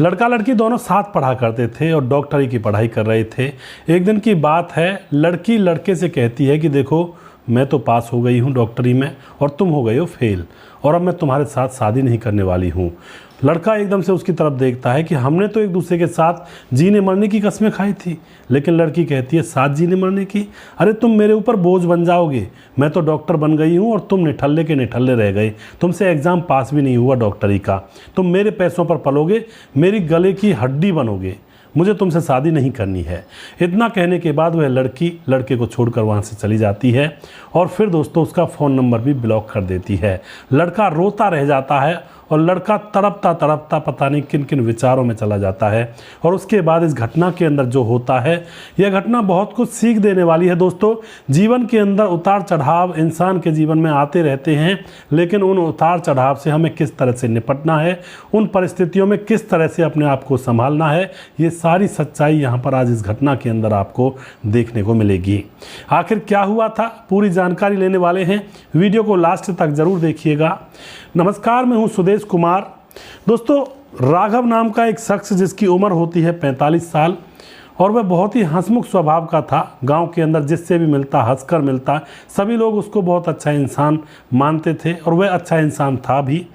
लड़का लड़की दोनों साथ पढ़ा करते थे और डॉक्टरी की पढ़ाई कर रहे थे। एक दिन की बात है, लड़की लड़के से कहती है कि देखो मैं तो पास हो गई हूँ डॉक्टरी में और तुम हो गए हो फेल, और अब मैं तुम्हारे साथ शादी नहीं करने वाली हूँ। लड़का एकदम से उसकी तरफ देखता है कि हमने तो एक दूसरे के साथ जीने मरने की कस्में खाई थी, लेकिन लड़की कहती है साथ जीने मरने की? अरे तुम मेरे ऊपर बोझ बन जाओगे, मैं तो डॉक्टर बन गई हूँ और तुम निठल्ले के निठल्ले रह गए, तुमसे एग्ज़ाम पास भी नहीं हुआ डॉक्टरी का, तुम मेरे पैसों पर पलोगे, मेरी गले की हड्डी बनोगे, मुझे तुमसे शादी नहीं करनी है। इतना कहने के बाद वह लड़की लड़के को छोड़कर वहाँ से चली जाती है और फिर दोस्तों उसका फ़ोन नंबर भी ब्लॉक कर देती है। लड़का रोता रह जाता है और लड़का तड़पता तड़पता पता नहीं किन किन विचारों में चला जाता है। और उसके बाद इस घटना के अंदर जो होता है, यह घटना बहुत कुछ सीख देने वाली है दोस्तों। जीवन के अंदर उतार चढ़ाव इंसान के जीवन में आते रहते हैं, लेकिन उन उतार चढ़ाव से हमें किस तरह से निपटना है, उन परिस्थितियों में किस तरह से अपने आप को संभालना है, ये सारी सच्चाई यहाँ पर आज इस घटना के अंदर आपको देखने को मिलेगी। आखिर क्या हुआ था, पूरी जानकारी लेने वाले हैं, वीडियो को लास्ट तक जरूर देखिएगा। नमस्कार, मैं हूँ सुदेश कुमार। दोस्तों, राघव नाम का एक शख्स जिसकी उम्र होती है 45 साल और वह बहुत ही हंसमुख स्वभाव का था। गांव के अंदर जिससे भी मिलता हंसकर मिलता, सभी लोग उसको बहुत अच्छा इंसान मानते थे और वह अच्छा इंसान था भी।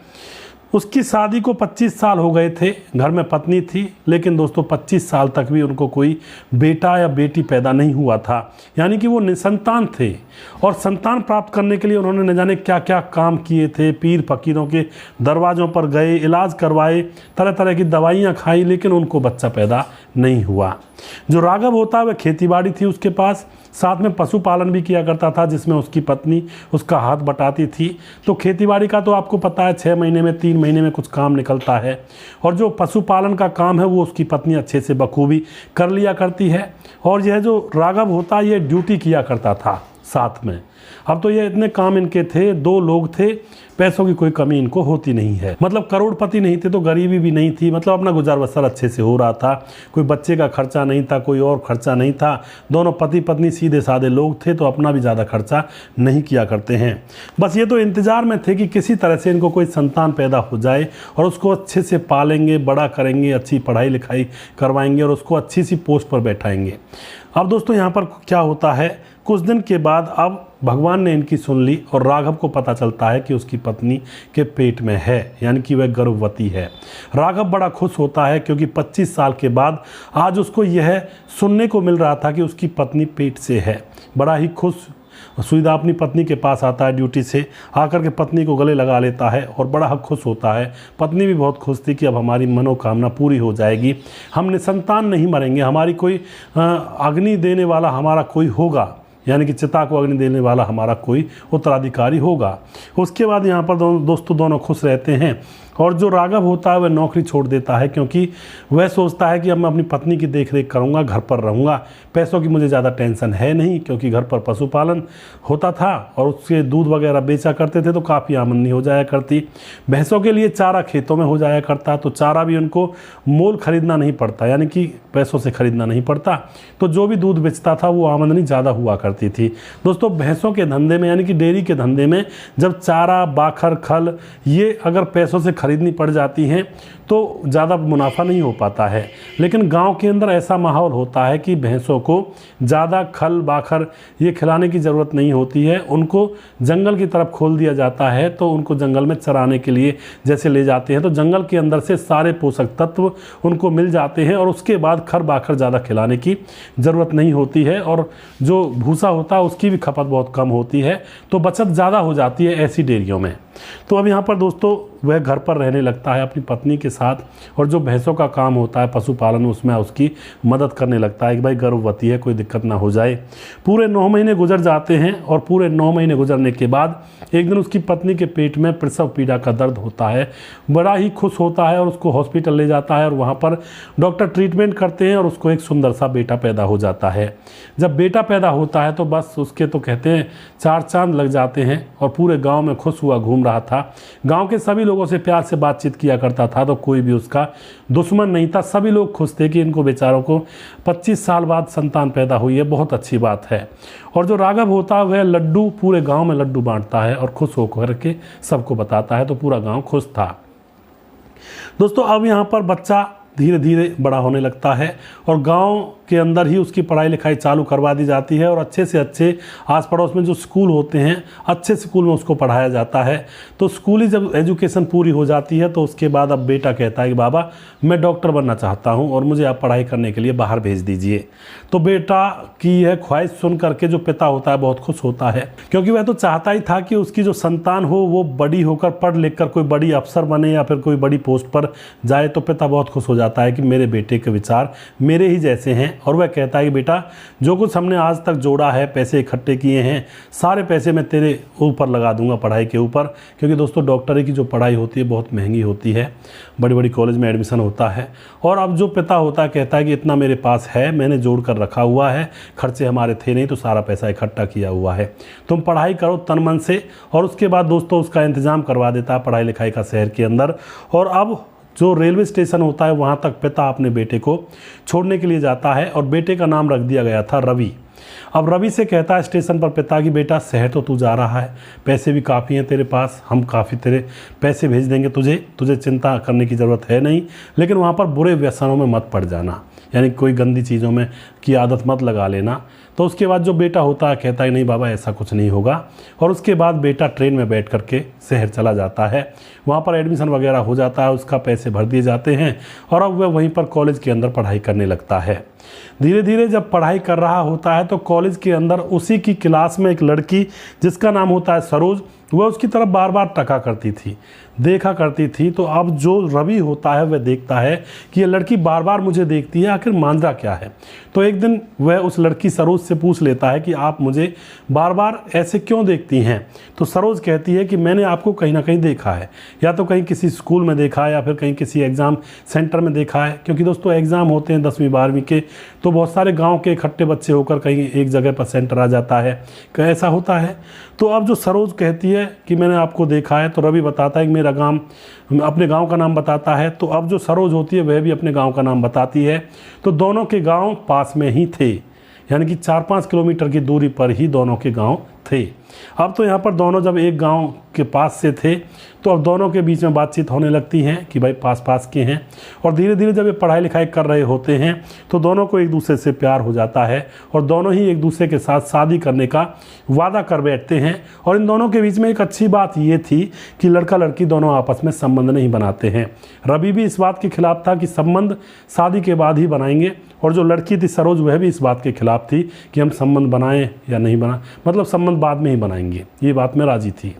उसकी शादी को 25 साल हो गए थे, घर में पत्नी थी, लेकिन दोस्तों 25 साल तक भी उनको कोई बेटा या बेटी पैदा नहीं हुआ था, यानी कि वो निसंतान थे। और संतान प्राप्त करने के लिए उन्होंने न जाने क्या क्या काम किए थे, पीर फकीरों के दरवाज़ों पर गए, इलाज करवाए, तरह तरह की दवाइयाँ खाई, लेकिन उनको बच्चा पैदा नहीं हुआ। जो राघव होता है वह खेतीबाड़ी थी उसके पास, साथ में पशुपालन भी किया करता था जिसमें उसकी पत्नी उसका हाथ बटाती थी। तो खेतीबाड़ी का तो आपको पता है 6 महीने में 3 महीने में कुछ काम निकलता है, और जो पशुपालन का काम है वो उसकी पत्नी अच्छे से बखूबी कर लिया करती है। और यह जो राघव होता है ये ड्यूटी किया करता था साथ में। अब तो ये इतने काम इनके थे, 2 लोग थे, पैसों की कोई कमी इनको होती नहीं है। मतलब करोड़पति नहीं थे तो गरीबी भी नहीं थी, मतलब अपना गुजार बसर अच्छे से हो रहा था, कोई बच्चे का खर्चा नहीं था, कोई और खर्चा नहीं था। दोनों पति पत्नी सीधे साधे लोग थे तो अपना भी ज़्यादा खर्चा नहीं किया करते हैं। बस ये तो इंतज़ार में थे कि किसी तरह से इनको कोई संतान पैदा हो जाए और उसको अच्छे से पालेंगे, बड़ा करेंगे, अच्छी पढ़ाई लिखाई करवाएंगे और उसको अच्छी सी पोस्ट पर बैठाएंगे। अब दोस्तों यहाँ पर क्या होता है, कुछ दिन के बाद अब भगवान ने इनकी सुन ली और राघव को पता चलता है कि उसकी पत्नी के पेट में है, यानी कि वह गर्भवती है। राघव बड़ा खुश होता है क्योंकि 25 साल के बाद आज उसको यह सुनने को मिल रहा था कि उसकी पत्नी पेट से है। बड़ा ही खुश सुविधा अपनी पत्नी के पास आता है, ड्यूटी से आकर के पत्नी को गले लगा लेता है और बड़ा खुश होता है। पत्नी भी बहुत खुश थी कि अब हमारी मनोकामना पूरी हो जाएगी, हम निसंतान नहीं मरेंगे, हमारी कोई अग्नि देने वाला हमारा कोई होगा, यानी कि चिता को अग्नि देने वाला हमारा कोई उत्तराधिकारी होगा। उसके बाद यहाँ पर दोस्तों दोनों खुश रहते हैं। और जो राघव होता है वह नौकरी छोड़ देता है क्योंकि वह सोचता है कि अब मैं अपनी पत्नी की देखरेख करूँगा, घर पर रहूँगा, पैसों की मुझे ज़्यादा टेंशन है नहीं, क्योंकि घर पर पशुपालन होता था और उसके दूध वगैरह बेचा करते थे तो काफ़ी आमदनी हो जाया करती। भैंसों के लिए चारा खेतों में हो जाया करता, तो चारा भी उनको मोल खरीदना नहीं पड़ता, यानी कि पैसों से खरीदना नहीं पड़ता, तो जो भी दूध बेचता था वो आमदनी ज़्यादा हुआ करती थी। दोस्तों, भैंसों के धंधे में यानी कि डेयरी के धंधे में जब चारा, बाखर, खल ये अगर पैसों से खरीदनी पड़ जाती हैं तो ज़्यादा मुनाफा नहीं हो पाता है। लेकिन गांव के अंदर ऐसा माहौल होता है कि भैंसों को ज़्यादा खल बाखर ये खिलाने की ज़रूरत नहीं होती है, उनको जंगल की तरफ खोल दिया जाता है, तो उनको जंगल में चराने के लिए जैसे ले जाते हैं तो जंगल के अंदर से सारे पोषक तत्व उनको मिल जाते हैं और उसके बाद खर बाखर ज़्यादा खिलाने की ज़रूरत नहीं होती है और जो भूसा होता है उसकी भी खपत बहुत कम होती है, तो बचत ज़्यादा हो जाती है ऐसी डेयरियों में। तो अब यहाँ पर दोस्तों वह घर पर रहने लगता है अपनी पत्नी के साथ और जो भैंसों का काम होता है पशुपालन उसमें उसकी मदद करने लगता है कि भाई गर्भवती है, कोई दिक्कत ना हो जाए। पूरे 9 महीने गुजर जाते हैं और पूरे 9 महीने गुजरने के बाद एक दिन उसकी पत्नी के पेट में प्रसव पीड़ा का दर्द होता है। बड़ा ही खुश होता है और उसको हॉस्पिटल ले जाता है और वहाँ पर डॉक्टर ट्रीटमेंट करते हैं और उसको एक सुंदर सा बेटा पैदा हो जाता है। जब बेटा पैदा होता है तो बस उसके तो कहते हैं 4 चांद लग जाते हैं और पूरे गाँव में खुश हुआ घूम रहा था। गाँव के सभी लोगों से प्यार से बातचीत किया करता था, तो कोई भी उसका दुश्मन नहीं था। सभी लोग खुश थे कि इनको बेचारों को 25 साल बाद संतान पैदा हुई है, बहुत अच्छी बात है। और जो राघव होता है वह लड्डू पूरे गांव में लड्डू बांटता है और खुश होकर के सबको बताता है, तो पूरा गांव खुश था। दोस्तों अब यहाँ पर बच्चा धीरे धीरे बड़ा होने लगता है और गांव के अंदर ही उसकी पढ़ाई लिखाई चालू करवा दी जाती है और अच्छे से अच्छे आस पड़ोस में जो स्कूल होते हैं अच्छे स्कूल में उसको पढ़ाया जाता है। तो स्कूली जब एजुकेशन पूरी हो जाती है तो उसके बाद अब बेटा कहता है कि बाबा मैं डॉक्टर बनना चाहता हूँ और मुझे आप पढ़ाई करने के लिए बाहर भेज दीजिए। तो बेटा की यह ख्वाहिश सुन करके जो पिता होता है बहुत खुश होता है, क्योंकि वह तो चाहता ही था कि उसकी जो संतान हो वो बड़ी होकर पढ़ लिख कर कोई बड़ी अफसर बने या फिर कोई बड़ी पोस्ट पर जाए। तो पिता बहुत खुश हो जाता है कि मेरे बेटे के विचार मेरे ही जैसे हैं और वह कहता है कि बेटा जो कुछ हमने आज तक जोड़ा है, पैसे इकट्ठे किए हैं, सारे पैसे मैं तेरे ऊपर लगा दूंगा पढ़ाई के ऊपर। क्योंकि दोस्तों डॉक्टरी की जो पढ़ाई होती है बहुत महंगी होती है, बड़ी बड़ी कॉलेज में एडमिशन होता है। और अब जो पिता होता है कहता है कि इतना मेरे पास है, मैंने जोड़ कर रखा हुआ है, खर्चे हमारे थे नहीं तो सारा पैसा इकट्ठा किया हुआ है, तुम पढ़ाई करो तन मन से। और उसके बाद दोस्तों उसका इंतज़ाम करवा देता है पढ़ाई लिखाई का शहर के अंदर। और अब जो रेलवे स्टेशन होता है वहाँ तक पिता अपने बेटे को छोड़ने के लिए जाता है और बेटे का नाम रख दिया गया था रवि। अब रवि से कहता है स्टेशन पर पिता की बेटा शहर तो तू जा रहा है, पैसे भी काफ़ी हैं तेरे पास, हम काफ़ी तेरे पैसे भेज देंगे तुझे चिंता करने की ज़रूरत है नहीं, लेकिन वहाँ पर बुरे व्यसनों में मत पड़ जाना, यानी कोई गंदी चीज़ों में की आदत मत लगा लेना। तो उसके बाद जो बेटा होता है कहता है नहीं बाबा ऐसा कुछ नहीं होगा। और उसके बाद बेटा ट्रेन में बैठ करके शहर चला जाता है, वहाँ पर एडमिशन वगैरह हो जाता है, उसका पैसे भर दिए जाते हैं और अब वह वहीं पर कॉलेज के अंदर पढ़ाई करने लगता है। धीरे धीरे जब पढ़ाई कर रहा होता है तो कॉलेज के अंदर उसी की क्लास में एक लड़की जिसका नाम होता है सरोज, वह उसकी तरफ बार बार टका करती थी, देखा करती थी। तो अब जो रवि होता है वह देखता है कि ये लड़की बार बार मुझे देखती है, आखिर मांझा क्या है। तो एक दिन वह उस लड़की सरोज से पूछ लेता है कि आप मुझे बार बार ऐसे क्यों देखती हैं। तो सरोज कहती है कि मैंने आपको कहीं ना कहीं देखा है, या तो कहीं किसी स्कूल में देखा है या फिर कहीं किसी एग्ज़ाम सेंटर में देखा है। क्योंकि दोस्तों एग्ज़ाम होते हैं 10वीं 12वीं के, तो बहुत सारे गाँव के इकट्ठे बच्चे होकर कहीं एक जगह पर सेंटर आ जाता है, ऐसा होता है। तो अब जो सरोज कहती है कि मैंने आपको देखा है, तो रवि बताता है कि मेरा गांव, अपने गांव का नाम बताता है। तो अब जो सरोज होती है वह भी अपने गांव का नाम बताती है। तो दोनों के गांव पास में ही थे, यानी कि 4-5 किलोमीटर की दूरी पर ही दोनों के गांव थे। अब तो यहाँ पर दोनों जब एक गांव के पास से थे तो अब दोनों के बीच में बातचीत होने लगती है कि भाई पास पास के हैं। और धीरे धीरे जब ये पढ़ाई लिखाई कर रहे होते हैं तो दोनों को एक दूसरे से प्यार हो जाता है और दोनों ही एक दूसरे के साथ शादी करने का वादा कर बैठते हैं। और इन दोनों के बीच में एक अच्छी बात ये थी कि लड़का लड़की दोनों आपस में संबंध नहीं बनाते हैं। रवि भी इस बात के खिलाफ था कि संबंध शादी के बाद ही बनाएंगे, और जो लड़की थी सरोज वह भी इस बात के खिलाफ थी कि हम संबंध बनाएं या नहीं बना, मतलब संबंध बाद में ही बनाएंगे, ये बात में राजी थी।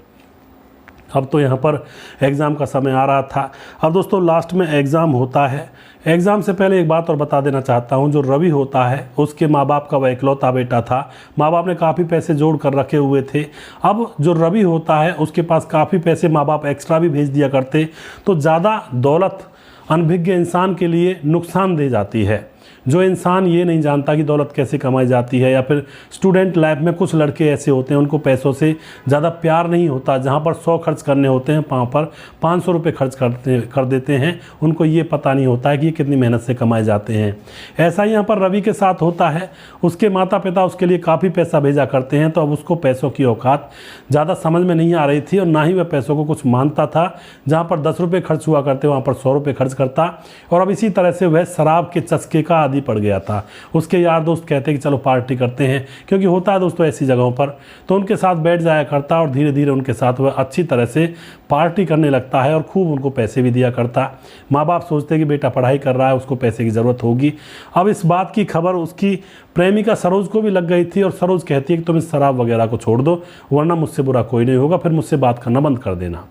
अब तो यहाँ पर एग्ज़ाम का समय आ रहा था। अब दोस्तों लास्ट में एग्ज़ाम होता है। एग्ज़ाम से पहले एक बात और बता देना चाहता हूँ, जो रवि होता है उसके माँ बाप का वह इकलौता बेटा था, माँ बाप ने काफ़ी पैसे जोड़ कर रखे हुए थे। अब जो रवि होता है उसके पास काफ़ी पैसे माँ बाप एक्स्ट्रा भी भेज दिया करते, तो ज़्यादा दौलत अनभिज्ञ इंसान के लिए नुकसान दे जाती है। जो इंसान ये नहीं जानता कि दौलत कैसे कमाई जाती है, या फिर स्टूडेंट लाइफ में कुछ लड़के ऐसे होते हैं उनको पैसों से ज़्यादा प्यार नहीं होता, जहाँ पर 100 खर्च करने होते हैं वहाँ पर 500 रुपये खर्च कर देते हैं। उनको ये पता नहीं होता है कि ये कितनी मेहनत से कमाए जाते हैं। ऐसा ही यहाँ पर रवि के साथ होता है। उसके माता पिता उसके लिए काफ़ी पैसा भेजा करते हैं, तो अब उसको पैसों की औकात ज़्यादा समझ में नहीं आ रही थी और ना ही वह पैसों को कुछ मानता था। जहाँ पर 10 रुपये खर्च हुआ करते वहाँ पर 100 रुपये खर्च करता। और अब इसी तरह से वह शराब के चस्के का आदी पड़ गया था। उसके यार दोस्त कहते कि चलो पार्टी करते हैं, क्योंकि होता है दोस्तों ऐसी जगहों पर, तो उनके साथ बैठ जाया करता और धीरे धीरे उनके साथ वह अच्छी तरह से पार्टी करने लगता है और खूब उनको पैसे भी दिया करता। माँ बाप सोचते कि बेटा पढ़ाई कर रहा है, उसको पैसे की ज़रूरत होगी। अब इस बात की खबर उसकी प्रेमिका सरोज को भी लग गई थी और सरोज कहती है कि तुम इस शराब वगैरह को छोड़ दो, वरना मुझसे बुरा कोई नहीं होगा, फिर मुझसे बात करना बंद कर देना।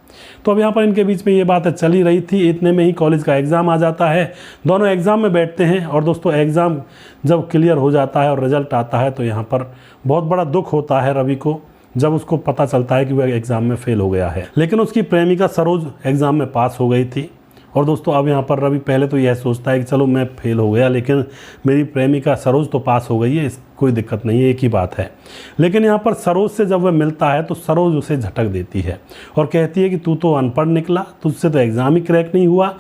तो अब यहाँ पर इनके बीच में ये बातें चल ही रही थी। इतने में ही कॉलेज का एग्ज़ाम आ जाता है। दोनों एग्ज़ाम में बैठते हैं और दोस्तों एग्ज़ाम जब क्लियर हो जाता है और रिजल्ट आता है तो यहाँ पर बहुत बड़ा दुख होता है रवि को, जब उसको पता चलता है कि वह एग्ज़ाम में फ़ेल हो गया है। लेकिन उसकी प्रेमिका सरोज एग्ज़ाम में पास हो गई थी। और दोस्तों अब यहाँ पर रवि पहले तो यह सोचता है कि चलो मैं फेल हो गया, लेकिन मेरी प्रेमिका सरोज तो पास हो गई है, कोई दिक्कत नहीं है, एक ही बात है। लेकिन यहाँ पर सरोज से जब वह मिलता है तो सरोज उसे झटक देती है और कहती है कि तू तो अनपढ़ निकला, तुझसे तो एग्ज़ाम ही क्रैक नहीं हुआ,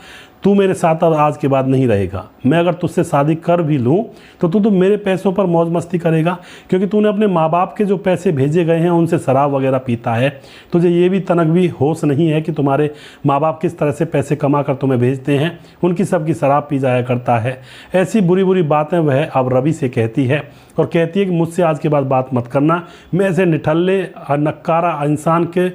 तू मेरे साथ अब आज के बाद नहीं रहेगा। मैं अगर तुझसे शादी कर भी लूँ तो तू तो मेरे पैसों पर मौज मस्ती करेगा, क्योंकि तूने अपने माँ बाप के जो पैसे भेजे गए हैं उनसे शराब वगैरह पीता है। तुझे ये भी तनक भी होश नहीं है कि तुम्हारे माँ बाप किस तरह से पैसे कमा कर तुम्हें भेजते हैं, उनकी सबकी शराब पी जाया करता है। ऐसी बुरी बुरी बातें वह अब रवि से कहती है और कहती है कि मुझसे आज के बाद बात मत करना, मैं ऐसे निठल्ले नक्कारा इंसान के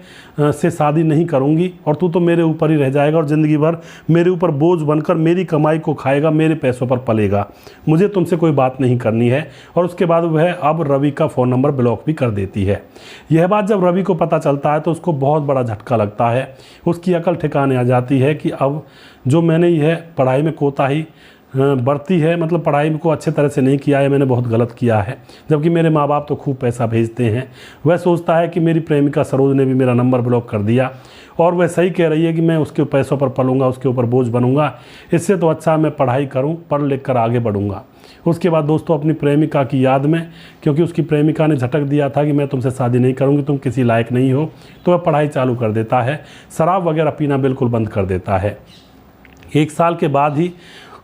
से शादी नहीं करूंगी और तू तो मेरे ऊपर ही रह जाएगा और ज़िंदगी भर मेरे ऊपर बोझ बनकर मेरी कमाई को खाएगा, मेरे पैसों पर पलेगा। मुझे तुमसे कोई बात नहीं करनी है। और उसके बाद वह अब रवि का फ़ोन नंबर ब्लॉक भी कर देती है। यह बात जब रवि को पता चलता है तो उसको बहुत बड़ा झटका लगता है। उसकी अकल ठिकाने आ जाती है कि अब जो मैंने यह पढ़ाई में कोताही बढ़ती है, मतलब पढ़ाई को अच्छे तरह से नहीं किया है, मैंने बहुत गलत किया है, जबकि मेरे माँ बाप तो खूब पैसा भेजते हैं। वह सोचता है कि मेरी प्रेमिका सरोज ने भी मेरा नंबर ब्लॉक कर दिया और वह सही कह रही है कि मैं उसके पैसों पर पलूँगा, उसके ऊपर बोझ बनूंगा। इससे तो अच्छा मैं पढ़ाई करूँ, पढ़ लिख कर आगे बढ़ूँगा। उसके बाद दोस्तों अपनी प्रेमिका की याद में, क्योंकि उसकी प्रेमिका ने झटक दिया था कि मैं तुमसे शादी नहीं करूँगी, तुम किसी लायक नहीं हो, तो वह पढ़ाई चालू कर देता है, शराब वगैरह पीना बिल्कुल बंद कर देता है। 1 साल के बाद ही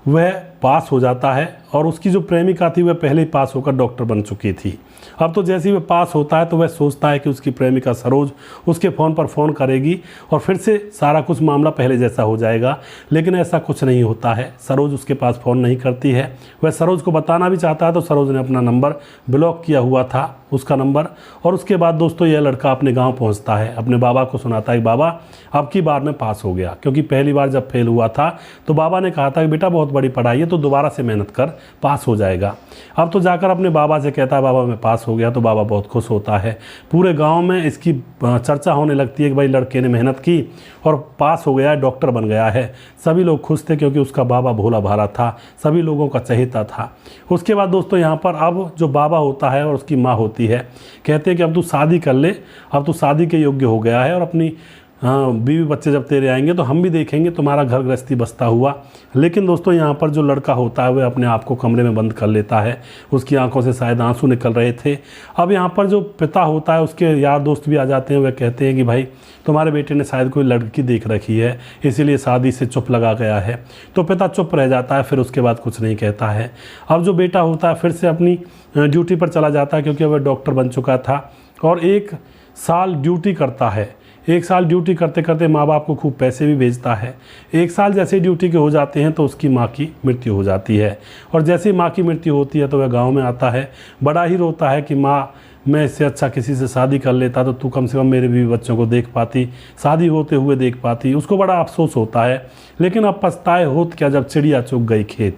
वह पास हो जाता है और उसकी जो प्रेमिका थी वह पहले ही पास होकर डॉक्टर बन चुकी थी। अब तो जैसे ही वह पास होता है तो वह सोचता है कि उसकी प्रेमिका सरोज उसके फ़ोन पर फ़ोन करेगी और फिर से सारा कुछ मामला पहले जैसा हो जाएगा, लेकिन ऐसा कुछ नहीं होता है। सरोज उसके पास फ़ोन नहीं करती है। वह सरोज को बताना भी चाहता है तो सरोज ने अपना नंबर ब्लॉक किया हुआ था, उसका नंबर। और उसके बाद दोस्तों यह लड़का अपने गाँव पहुँचता है, अपने बाबा को सुनाता है कि बाबा अब की बार मैं पास हो गया, क्योंकि पहली बार जब फेल हुआ था तो बाबा ने कहा था कि बेटा बहुत बड़ी पढ़ाई है तो दोबारा से मेहनत कर, पास हो जाएगा। अब तो जाकर अपने बाबा से कहता है बाबा मैं पास हो गया, तो बाबा बहुत खुश होता है। पूरे गांव में इसकी चर्चा होने लगती है कि भाई लड़के ने मेहनत की और पास हो गया है, डॉक्टर बन गया है। सभी लोग खुश थे क्योंकि उसका बाबा भोला भाला था, सभी लोगों का चहेता था। उसके बाद दोस्तों यहाँ पर अब जो बाबा होता है और उसकी माँ होती है, कहते हैं कि अब तू शादी कर ले, अब तू शादी के योग्य हो गया है और अपनी बीवी बच्चे जब तेरे आएंगे तो हम भी देखेंगे तुम्हारा घर गृहस्थी बसता हुआ। लेकिन दोस्तों यहाँ पर जो लड़का होता है वह अपने आप को कमरे में बंद कर लेता है, उसकी आंखों से शायद आंसू निकल रहे थे। अब यहाँ पर जो पिता होता है उसके यार दोस्त भी आ जाते हैं, वह कहते हैं कि भाई तुम्हारे बेटे ने शायद कोई लड़की देख रखी है, इसीलिए शादी से चुप लगा गया है। तो पिता चुप रह जाता है, फिर उसके बाद कुछ नहीं कहता है। अब जो बेटा होता है फिर से अपनी ड्यूटी पर चला जाता है, क्योंकि वह डॉक्टर बन चुका था और 1 साल ड्यूटी करता है। 1 साल ड्यूटी करते करते माँ बाप को खूब पैसे भी भेजता है। 1 साल जैसे ड्यूटी के हो जाते हैं तो उसकी माँ की मृत्यु हो जाती है और जैसे ही माँ की मृत्यु होती है तो वह गांव में आता है, बड़ा ही रोता है कि माँ मैं इससे अच्छा किसी से शादी कर लेता तो तू कम से कम मेरे बीवी बच्चों को देख पाती, शादी होते हुए देख पाती। उसको बड़ा अफसोस होता है, लेकिन अब पछताए होत क्या जब चिड़िया चुग गई खेत।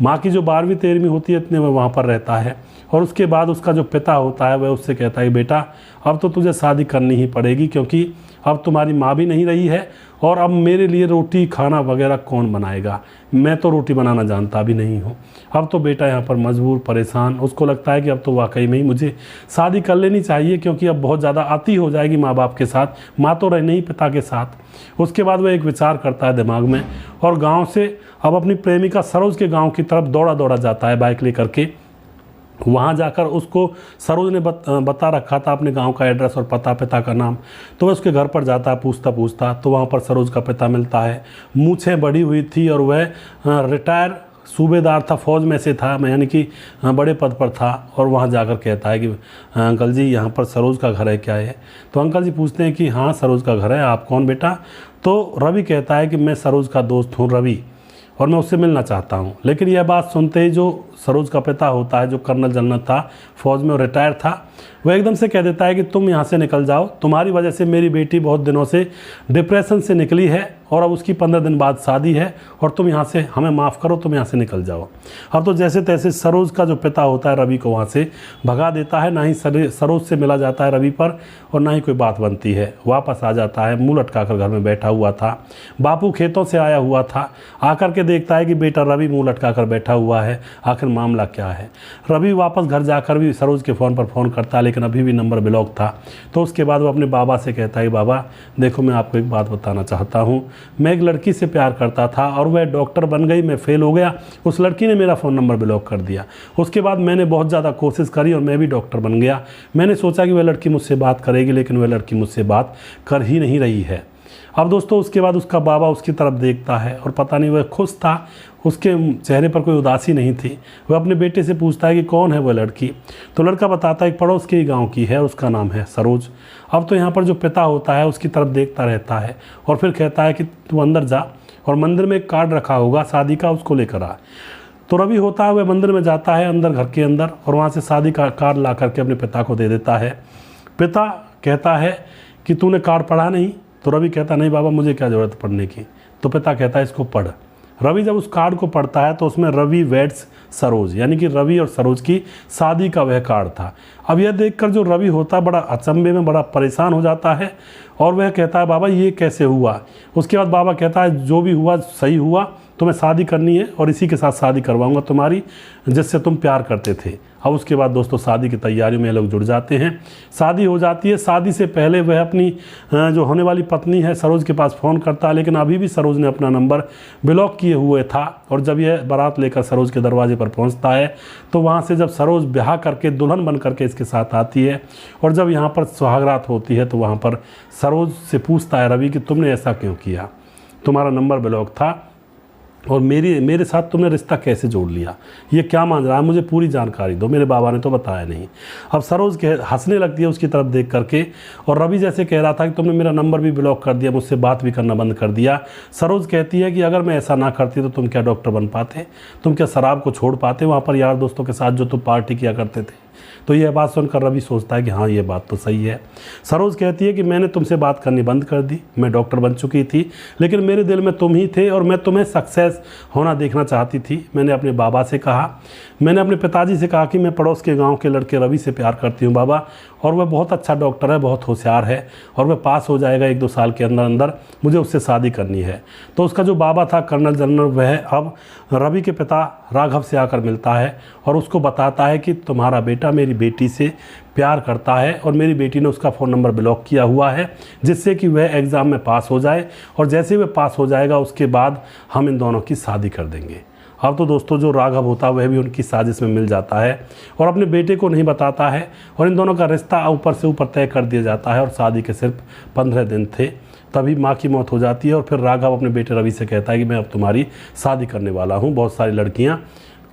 माँ की जो 12वीं 13वीं होती है इतने में वहाँ पर रहता है और उसके बाद उसका जो पिता होता है वह उससे कहता है बेटा अब तो तुझे शादी करनी ही पड़ेगी, क्योंकि अब तुम्हारी माँ भी नहीं रही है और अब मेरे लिए रोटी खाना वगैरह कौन बनाएगा, मैं तो रोटी बनाना जानता भी नहीं हूँ। अब तो बेटा यहाँ पर मजबूर परेशान, उसको लगता है कि अब तो वाकई में ही मुझे शादी कर लेनी चाहिए, क्योंकि अब बहुत ज़्यादा अति हो जाएगी माँ बाप के साथ, माँ तो रह नहीं पिता के साथ। उसके बाद वह एक विचार करता है दिमाग में और गाँव से अब अपनी प्रेमिका सरोज के गाँव की तरफ दौड़ा दौड़ा जाता है बाइक लेकर के। वहाँ जाकर उसको सरोज ने बता रखा था अपने गांव का एड्रेस और पता, पिता का नाम। तो वह उसके घर पर जाता है पूछता पूछता, तो वहाँ पर सरोज का पिता मिलता है। मूछें बड़ी हुई थी और वह रिटायर सूबेदार था, फौज में से था, यानी कि बड़े पद पर था। और वहाँ जाकर कहता है कि अंकल जी यहाँ पर सरोज का घर है क्या है? तो अंकल जी पूछते हैं कि हाँ सरोज का घर है, आप कौन बेटा? तो रवि कहता है कि मैं सरोज का दोस्त हूँ रवि और मैं उससे मिलना चाहता हूँ। लेकिन यह बात सुनते ही जो सरोज का पिता होता है, जो कर्नल जनरल था फौज में और रिटायर था, वह एकदम से कह देता है कि तुम यहाँ से निकल जाओ, तुम्हारी वजह से मेरी बेटी बहुत दिनों से डिप्रेशन से निकली है और अब उसकी 15 दिन बाद शादी है और तुम यहाँ से हमें माफ़ करो, तुम यहाँ से निकल जाओ। अब तो जैसे तैसे सरोज का जो पिता होता है रवि को वहाँ से भगा देता है, ना ही सरोज से मिला जाता है रवि पर और ना ही कोई बात बनती है। वापस आ जाता है, मुँह लटका कर घर में बैठा हुआ था। बापू खेतों से आया हुआ था, आकर के देखता है कि बेटा रवि मुँह लटका कर बैठा हुआ है, आखिर मामला क्या है। रवि वापस घर जाकर भी सरोज के फ़ोन पर फ़ोन करता है, लेकिन अभी भी नंबर ब्लॉक था। तो उसके बाद वो अपने बाबा से कहता है बाबा देखो मैं आपको एक बात बताना चाहता हूँ, मैं एक लड़की से प्यार करता था और वह डॉक्टर बन गई, मैं फेल हो गया, उस लड़की ने मेरा फ़ोन नंबर ब्लॉक कर दिया। उसके बाद मैंने बहुत ज़्यादा कोशिश करी और मैं भी डॉक्टर बन गया। मैंने सोचा कि वह लड़की मुझसे बात करेगी, लेकिन वह लड़की मुझसे बात कर ही नहीं रही है। अब दोस्तों उसके बाद उसका बाबा उसकी तरफ देखता है और पता नहीं वह खुश था, उसके चेहरे पर कोई उदासी नहीं थी। वह अपने बेटे से पूछता है कि कौन है वह लड़की। तो लड़का बताता है एक पड़ोस के ही गाँव की है, उसका नाम है सरोज। अब तो यहाँ पर जो पिता होता है उसकी तरफ देखता रहता है और फिर कहता है कि तू अंदर जा और मंदिर में एक कार्ड रखा होगा शादी का, उसको लेकर आ। तो रवि होता है वह मंदिर में जाता है अंदर, घर के अंदर, और वहाँ से शादी का कार्ड ला करके अपने पिता को दे देता है। पिता कहता है कि तूने कार्ड पढ़ा नहीं? तो रवि कहता नहीं बाबा, मुझे क्या ज़रूरत पढ़ने की। तो पिता कहता है इसको पढ़। रवि जब उस कार्ड को पढ़ता है तो उसमें रवि वेड्स सरोज, यानी कि रवि और सरोज की शादी का वह कार्ड था। अब यह देखकर जो रवि होता बड़ा अचंभे में, बड़ा परेशान हो जाता है और वह कहता है बाबा ये कैसे हुआ। उसके बाद बाबा कहता है जो भी हुआ सही हुआ, तुम्हें शादी करनी है और इसी के साथ शादी करवाऊंगा तुम्हारी, जिससे तुम प्यार करते थे। अब उसके बाद दोस्तों शादी की तैयारियों में ये लोग जुड़ जाते हैं। शादी हो जाती है। शादी से पहले वह अपनी जो होने वाली पत्नी है सरोज के पास फ़ोन करता है, लेकिन अभी भी सरोज ने अपना नंबर ब्लॉक किए हुए था। और जब यह बारात लेकर सरोज के दरवाजे पर पहुंचता है तो वहां से जब सरोज ब्याह करके दुल्हन बन करके इसके साथ आती है और जब यहाँ पर सुहागरात होती है तो वहाँ पर सरोज से पूछता है रवि कि तुमने ऐसा क्यों किया, तुम्हारा नंबर ब्लॉक था और मेरे साथ तुमने रिश्ता कैसे जोड़ लिया, ये क्या मान रहा है, मुझे पूरी जानकारी दो, मेरे बाबा ने तो बताया नहीं। अब सरोज हंसने लगती है उसकी तरफ देख करके, और रवि जैसे कह रहा था कि तुमने मेरा नंबर भी ब्लॉक कर दिया, मुझसे बात भी करना बंद कर दिया। सरोज कहती है कि अगर मैं ऐसा ना करती तो तुम क्या डॉक्टर बन पाते, तुम क्या शराब को छोड़ पाते वहाँ पर यार दोस्तों के साथ जो तुम पार्टी किया करते थे। तो यह बात सुनकर रवि सोचता है कि हाँ ये बात तो सही है। सरोज कहती है कि मैंने तुमसे बात करनी बंद कर दी, मैं डॉक्टर बन चुकी थी, लेकिन मेरे दिल में तुम ही थे और मैं तुम्हें सक्सेस होना देखना चाहती थी। मैंने अपने बाबा से कहा, मैंने अपने पिताजी से कहा कि मैं पड़ोस के गांव के लड़के रवि से प्यार करती हूं बाबा, और वह बहुत अच्छा डॉक्टर है, बहुत होशियार है और वह पास हो जाएगा 1-2 साल के अंदर अंदर, मुझे उससे शादी करनी है। तो उसका जो बाबा था कर्नल जनरल, वह अब रवि के पिता राघव से आकर मिलता है और उसको बताता है कि तुम्हारा बेटा मेरी बेटी से प्यार करता है और मेरी बेटी ने उसका फ़ोन नंबर ब्लॉक किया हुआ है, जिससे कि वह एग्ज़ाम में पास हो जाए और जैसे वह पास हो जाएगा उसके बाद हम इन दोनों की शादी कर देंगे। अब तो दोस्तों जो राघव होता है वह भी उनकी साजिश में मिल जाता है और अपने बेटे को नहीं बताता है और इन दोनों का रिश्ता ऊपर से ऊपर तय कर दिया जाता है। और शादी के सिर्फ 15 दिन थे तभी माँ की मौत हो जाती है और फिर राघव अपने बेटे रवि से कहता है कि मैं अब तुम्हारी शादी करने वाला हूँ, बहुत सारी लड़कियाँ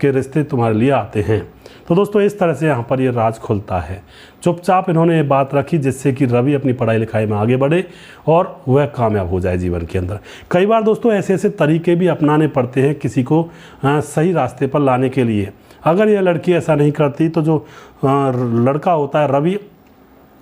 के रिश्ते तुम्हारे लिए आते हैं। तो दोस्तों इस तरह से यहाँ पर ये राज खुलता है। चुपचाप इन्होंने ये बात रखी जिससे कि रवि अपनी पढ़ाई लिखाई में आगे बढ़े और वह कामयाब हो जाए जीवन के अंदर। कई बार दोस्तों ऐसे ऐसे तरीके भी अपनाने पड़ते हैं किसी को सही रास्ते पर लाने के लिए। अगर यह लड़की ऐसा नहीं करती तो जो लड़का होता है रवि,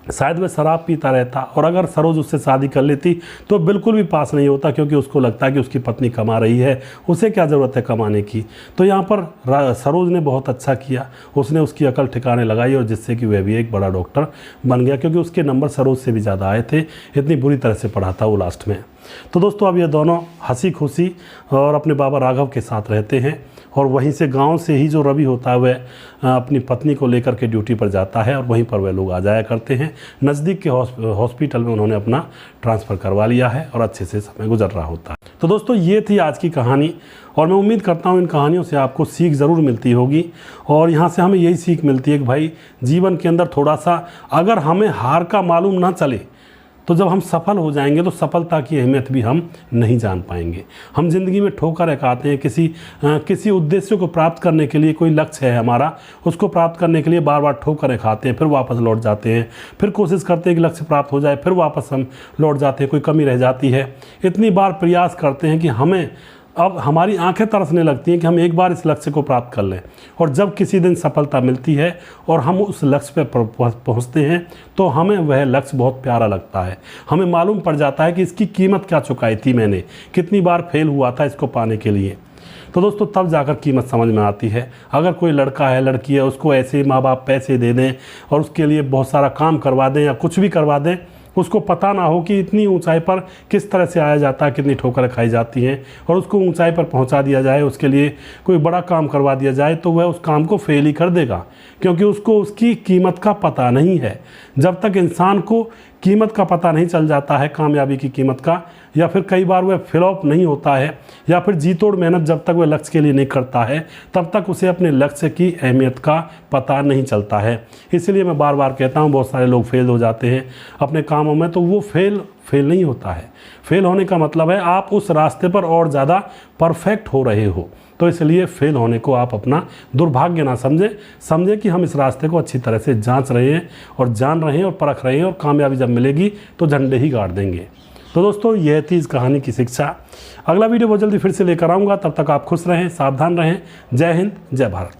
शायद वह शराब पीता रहता, और अगर सरोज उससे शादी कर लेती तो बिल्कुल भी पास नहीं होता, क्योंकि उसको लगता है कि उसकी पत्नी कमा रही है, उसे क्या ज़रूरत है कमाने की। तो यहाँ पर सरोज ने बहुत अच्छा किया, उसने उसकी अकल ठिकाने लगाई और जिससे कि वह भी एक बड़ा डॉक्टर बन गया, क्योंकि उसके नंबर सरोज से भी ज़्यादा आए थे, इतनी बुरी तरह से पढ़ा था वो लास्ट में। तो दोस्तों अब ये दोनों हंसी खुशी और अपने बाबा राघव के साथ रहते हैं और वहीं से गांव से ही जो रवि होता है वह अपनी पत्नी को लेकर के ड्यूटी पर जाता है और वहीं पर वह लोग आ जाया करते हैं। नज़दीक के हॉस्पिटल में उन्होंने अपना ट्रांसफ़र करवा लिया है और अच्छे से समय गुजर रहा होता है। तो दोस्तों ये थी आज की कहानी और मैं उम्मीद करता हूँ इन कहानियों से आपको सीख ज़रूर मिलती होगी। और यहाँ से हमें यही सीख मिलती है कि भाई जीवन के अंदर थोड़ा सा अगर हमें हार का मालूम ना चले तो जब हम सफल हो जाएंगे तो सफलता की अहमियत भी हम नहीं जान पाएंगे। हम ज़िंदगी में ठोकर खाते हैं, किसी उद्देश्य को प्राप्त करने के लिए, कोई लक्ष्य है हमारा, उसको प्राप्त करने के लिए बार बार ठोकर खाते हैं, फिर वापस लौट जाते हैं, फिर कोशिश करते हैं कि लक्ष्य प्राप्त हो जाए, फिर वापस हम लौट जाते हैं, कोई कमी रह जाती है। इतनी बार प्रयास करते हैं कि हमें अब हमारी आंखें तरसने लगती हैं कि हम एक बार इस लक्ष्य को प्राप्त कर लें, और जब किसी दिन सफलता मिलती है और हम उस लक्ष्य पर पहुंचते हैं तो हमें वह लक्ष्य बहुत प्यारा लगता है। हमें मालूम पड़ जाता है कि इसकी कीमत क्या चुकाई थी मैंने, कितनी बार फेल हुआ था इसको पाने के लिए। तो दोस्तों तब जाकर कीमत समझ में आती है। अगर कोई लड़का है, लड़की है, उसको ऐसे माँ बाप पैसे दे दें और उसके लिए बहुत सारा काम करवा दें या कुछ भी करवा दें, उसको पता ना हो कि इतनी ऊंचाई पर किस तरह से आया जाता है, कितनी ठोकर खाई जाती हैं, और उसको ऊंचाई पर पहुंचा दिया जाए, उसके लिए कोई बड़ा काम करवा दिया जाए, तो वह उस काम को फेल ही कर देगा, क्योंकि उसको उसकी कीमत का पता नहीं है। जब तक इंसान को कीमत का पता नहीं चल जाता है, कामयाबी की कीमत का, या फिर कई बार वह फ्लॉप नहीं होता है, या फिर जी तोड़ मेहनत जब तक वह लक्ष्य के लिए नहीं करता है तब तक उसे अपने लक्ष्य की अहमियत का पता नहीं चलता है। इसलिए मैं बार बार कहता हूँ, बहुत सारे लोग फेल हो जाते हैं अपने कामों में, तो वो फेल नहीं होता है। फेल होने का मतलब है आप उस रास्ते पर और ज़्यादा परफेक्ट हो रहे हो। तो इसलिए फेल होने को आप अपना दुर्भाग्य ना समझें कि हम इस रास्ते को अच्छी तरह से जांच रहे हैं और जान रहे हैं और परख रहे हैं, और कामयाबी जब मिलेगी तो झंडे ही गाड़ देंगे। तो दोस्तों, यह थी इस कहानी की शिक्षा। अगला वीडियो बहुत जल्दी फिर से लेकर आऊँगा, तब तक आप खुश रहें, सावधान रहें। जय हिंद, जय भारत।